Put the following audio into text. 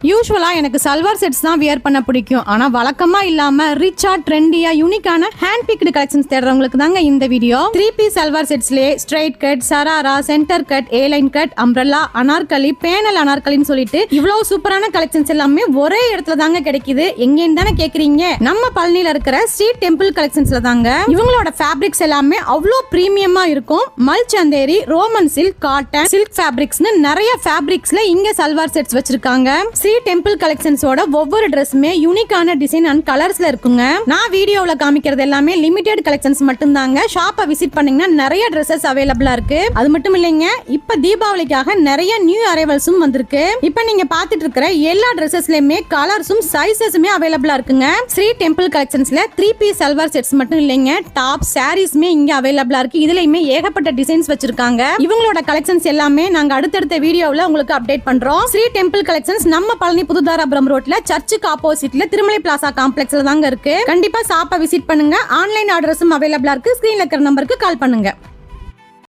யூசுவலா எனக்கு சல்வார் செட்ஸ் தான் வியர் பண்ண பிடிக்கும். ஆனா வழக்கமா இல்லாம ரிச்சா ட்ரெண்டியா யூனிக்கான ஹேண்ட் பிக்டு கலெக்ஷன்ஸ் தேடுறவங்களுக்கு தாங்க இந்த வீடியோ. 3 பீஸ் சல்வார் செட்ஸ்லயே straight cut, sharara, centre cut, A line cut, umbrella, anarkali, panel அனார்கலின்னு சொல்லிட்டு இவ்வளவு சூப்பரான கலெக்ஷன்ஸ் எல்லாமே ஒரே இடத்துல தாங்க கிடைக்குது. எங்கன்னு தானே கேக்குறீங்க? நம்ம பழனில இருக்கிற ஸ்ரீ டெம்பிள் கலெக்ஷன்ஸ்ல தாங்க. இவங்களோட ஃபேப்ரிக்ஸ் எல்லாமே அவ்வளோ பிரீமியமா இருக்கும். Mul Chanderi, roman silk, cotton, silk ஃபேப்ரிக்ஸ்னு நிறைய ஃபேப்ரிக்ஸ்ல இங்க சல்வார் செட்ஸ் வச்சிருக்காங்க. ஸ்ரீ டெம்பிள் கலெக்ஷன்ஸோட ஒவ்வொரு ட்ரெஸ்ஸுமே யூனிக்கான டிசைன் அண்ட் கலர்ஸ்ல இருக்குங்க. நான் வீடியோல காமிக்கிறது எல்லாமே லிமிடெட் கலெக்ஷன்ஸ் மட்டும் தாங்க. ஷாப்பை விசிட் பண்ணீங்கன்னா நிறைய ட்ரெஸ்ஸஸ் அவைலபிளா இருக்கு. அது மட்டும் இல்லைங்க, இப்ப தீபாவளிக்காக நிறைய நியூ அரைவல்ஸும் வந்திருக்கு. இப்ப நீங்க பாத்துட்டு இருக்கிற எல்லா ட்ரெஸ்ஸஸ்லயுமே கலர்ஸும் சைஸஸுமே அவைலபிளா இருக்குங்க. ஸ்ரீ டெம்பிள் கலெக்ஷன்ஸ்ல 3 பீஸ் சல்வார் செட்ஸ் மட்டும் இல்லைங்க, டாப் சாரீஸ்மே இங்க அவைலபிளா இருக்கு. இதுலயுமே ஏகப்பட்ட டிசைன்ஸ் வச்சிருக்காங்க. இவங்களோட கலெக்ஷன்ஸ் எல்லாமே நாங்க அடுத்தடுத்த வீடியோல உங்களுக்கு அப்டேட் பண்றோம். ஸ்ரீ டெம்பிள் கலெக்ஷன்ஸ் நம்ம பழனி புதுதாராபுரம் ரோட்ல சர்ச்சுக்கு ஆப்போசிட்ல திருமலை பிளாசா காம்ப்ளெக்ஸ்ல தாங்க இருக்கு. கண்டிப்பா ஷாப்பை விசிட் பண்ணுங்க. ஆன்லைன் ஆர்டர்ஸும் அவைலபிளா இருக்கு. ஸ்கிரீன்ல இருக்கிற நம்பருக்கு கால் பண்ணுங்க.